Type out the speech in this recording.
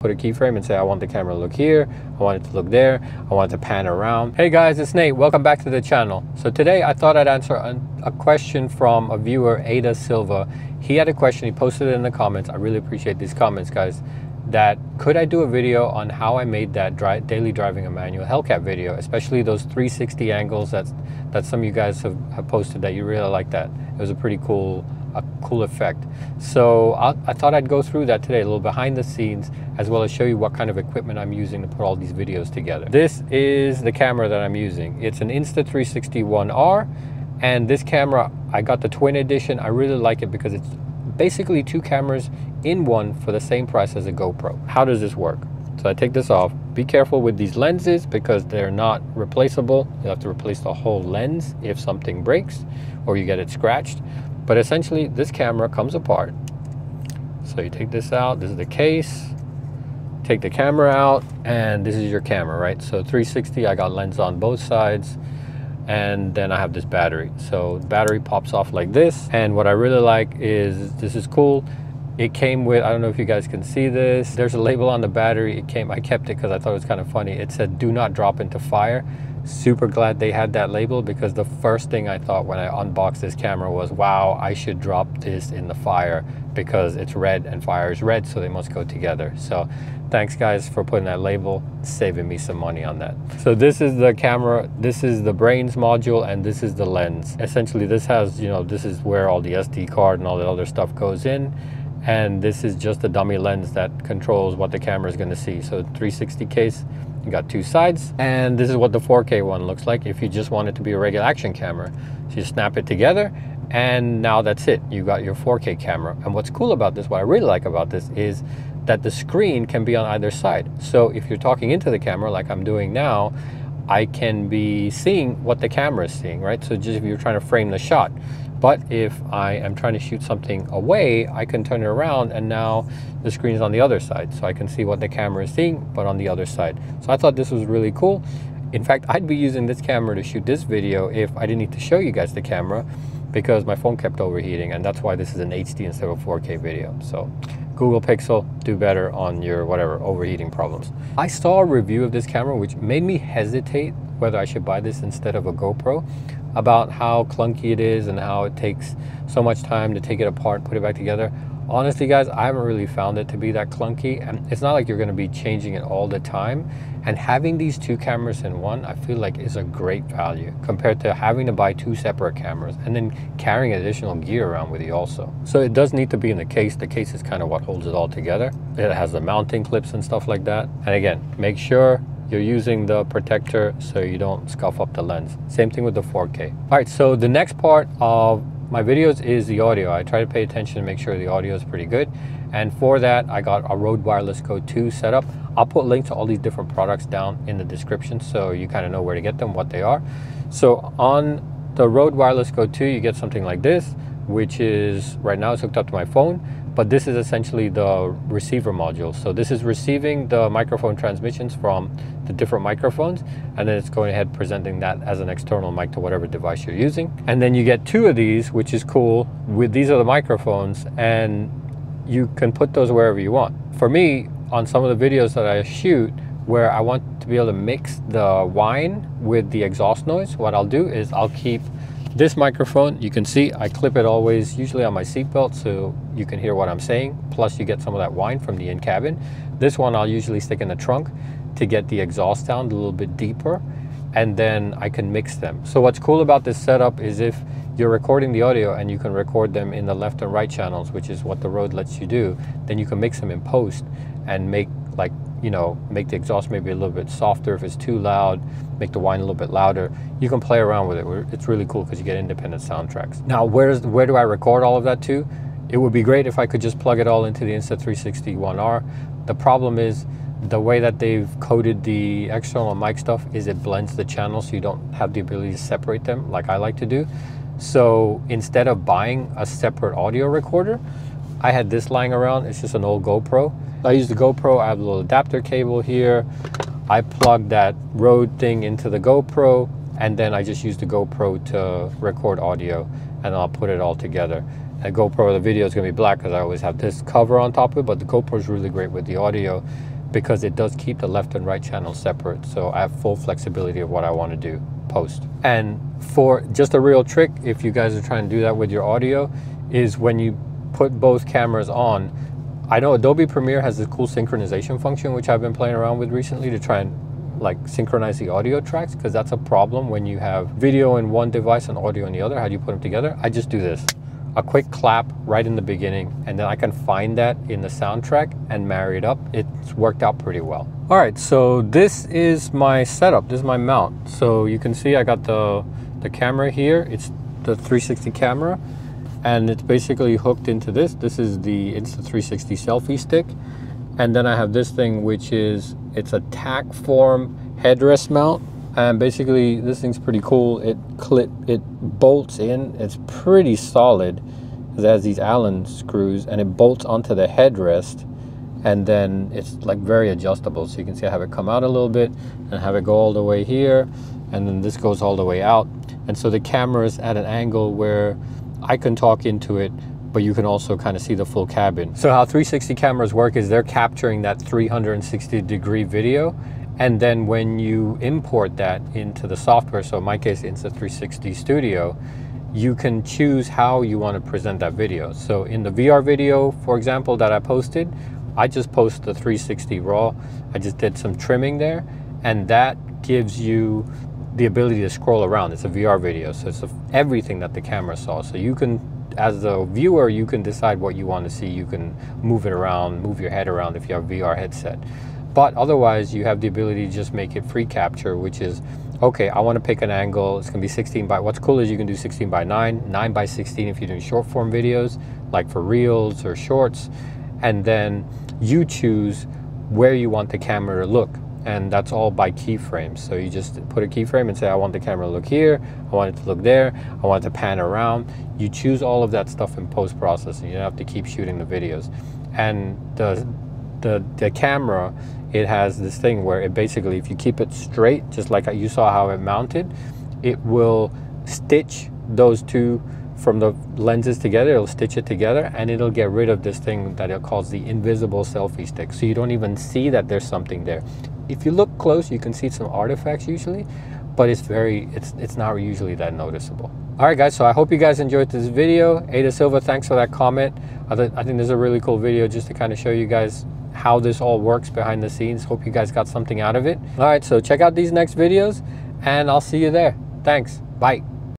put a keyframe and say I want the camera to look here, I want it to look there, I want it to pan around. Hey guys, it's Nate. Welcome back to the channel. So today I thought I'd answer a question from a viewer, Ada Silva. He had a question, he posted it in the comments. I really appreciate these comments, guys. That could I do a video on how I made that daily driving a manual Hellcat video, especially those 360 angles that some of you guys have posted that you really like that. It was a pretty cool effect. So I thought I'd go through that today, a little behind the scenes, as well as show you what kind of equipment I'm using to put all these videos together. This is the camera that I'm using. It's an Insta360 1R, and this camera, I got the twin edition. I really like it because it's basically two cameras in one for the same price as a GoPro. How does this work? So I take this off. Be careful with these lenses because they're not replaceable. You have to replace the whole lens if something breaks or you get it scratched. But essentially this camera comes apart. So you take this out, this is the case, take the camera out, and this is your camera, right? So 360, I got lens on both sides, and then I have this battery. So the battery pops off like this, and what I really like is, this is cool, it came with, I don't know if you guys can see this, there's a label on the battery. I kept it because I thought it was kind of funny. It said do not drop into fire. Super glad they had that label, because the first thing I thought when I unboxed this camera was, wow, I should drop this in the fire because it's red and fire is red, so they must go together. So thanks guys for putting that label, saving me some money on that. So this is the camera, this is the brains module, and this is the lens. Essentially this has, you know, this is where all the SD card and all the other stuff goes in, and this is just a dummy lens that controls what the camera is going to see. So 360 case, you got two sides, and this is what the 4K one looks like if you just want it to be a regular action camera. So you snap it together, and now that's it. You got your 4K camera. And what's cool about this, what I really like about this, is that the screen can be on either side. So if you're talking into the camera like I'm doing now, I can be seeing what the camera is seeing, right? So just if you're trying to frame the shot. But if I am trying to shoot something away, I can turn it around, and now the screen is on the other side. So I can see what the camera is seeing, but on the other side. So I thought this was really cool. In fact, I'd be using this camera to shoot this video if I didn't need to show you guys the camera, because my phone kept overheating, and that's why this is an HD instead of a 4K video. So Google Pixel, do better on your whatever overheating problems. I saw a review of this camera which made me hesitate whether I should buy this instead of a GoPro, about how clunky it is and how it takes so much time to take it apart and put it back together. Honestly guys, I haven't really found it to be that clunky, and it's not like you're going to be changing it all the time. And having these two cameras in one, I feel like is a great value compared to having to buy two separate cameras and then carrying additional gear around with you also. So it does need to be in the case. The case is kind of what holds it all together. It has the mounting clips and stuff like that. And again, make sure you're using the protector so you don't scuff up the lens. Same thing with the 4K. All right, so the next part of my videos is the audio. I try to pay attention to make sure the audio is pretty good. And for that, I got a Rode Wireless Go 2 setup. I'll put links to all these different products down in the description so you kind of know where to get them, what they are. So on the Rode Wireless Go 2, you get something like this, which is, right now it's hooked up to my phone, but this is essentially the receiver module. So this is receiving the microphone transmissions from the different microphones, and then it's going ahead presenting that as an external mic to whatever device you're using. And then you get two of these, which is cool. These are the microphones, and you can put those wherever you want. For me, on some of the videos that I shoot where I want to be able to mix the whine with the exhaust noise, what I'll do is I'll keep this microphone, you can see I clip it always usually on my seatbelt so you can hear what I'm saying, plus you get some of that whine from the in-cabin. This one I'll usually stick in the trunk to get the exhaust sound a little bit deeper, and then I can mix them. So what's cool about this setup is if you're recording the audio and you can record them in the left and right channels, which is what the Rode lets you do, then you can mix them in post and make, like, you know, make the exhaust maybe a little bit softer if it's too loud, make the whine a little bit louder. You can play around with it. It's really cool because you get independent soundtracks. Now, where do I record all of that to? It would be great if I could just plug it all into the Insta360 1R. The problem is the way that they've coded the external mic stuff is it blends the channels, so you don't have the ability to separate them like I like to do. So instead of buying a separate audio recorder, I had this lying around. It's just an old GoPro. I use the GoPro. I have a little adapter cable here. I plug that Rode thing into the GoPro, and then I just use the GoPro to record audio, and I'll put it all together. The GoPro, the video is going to be black because I always have this cover on top of it, but the GoPro is really great with the audio. because it does keep the left and right channels separate. So I have full flexibility of what I want to do post. And for just a real trick, if you guys are trying to do that with your audio, is when you put both cameras on, I know Adobe Premiere has this cool synchronization function, which I've been playing around with recently to try and like synchronize the audio tracks, because that's a problem when you have video in one device and audio in the other. How do you put them together? I just do this, a quick clap right in the beginning, and then I can find that in the soundtrack and marry it up. It's worked out pretty well. All right, so this is my setup. This is my mount. So you can see I got the camera here. It's the 360 camera, and it's basically hooked into this. This is the Insta360 selfie stick. And then I have this thing, which is, it's a tack form headrest mount. And basically this thing's pretty cool. It bolts in, it's pretty solid. It has these Allen screws and it bolts onto the headrest. And then it's like very adjustable. So you can see I have it come out a little bit and have it go all the way here. And then this goes all the way out. And so the camera is at an angle where I can talk into it, but you can also kind of see the full cabin. So how 360 cameras work is they're capturing that 360-degree video, and then when you import that into the software, so in my case Insta360 Studio, you can choose how you want to present that video. So in the VR video, for example, that I posted, I just posted the 360 raw. I just did some trimming there, and that gives you the ability to scroll around. It's a VR video, so it's everything that the camera saw. So you can, as a viewer, you can decide what you want to see. You can move it around, move your head around if you have a VR headset. But otherwise, you have the ability to just make it free capture, which is, okay, I want to pick an angle. It's going to be 16 by, what's cool is you can do 16 by 9, 9 by 16 if you're doing short form videos, like for reels or shorts. And then you choose where you want the camera to look. And that's all by keyframes. So you just put a keyframe and say, I want the camera to look here, I want it to look there, I want it to pan around. You choose all of that stuff in post-processing. You don't have to keep shooting the videos. And the camera, it has this thing where it basically, if you keep it straight, just like you saw how it mounted, it will stitch those two from the lenses together. It'll stitch it together, and it'll get rid of this thing that it calls the invisible selfie stick. So you don't even see that there's something there. If you look close, you can see some artifacts usually, but it's not usually that noticeable. All right, guys, so I hope you guys enjoyed this video. Ada Silva, thanks for that comment. I think this is a really cool video just to kind of show you guys how this all works behind the scenes. Hope you guys got something out of it. All right, so check out these next videos, and I'll see you there. Thanks. Bye.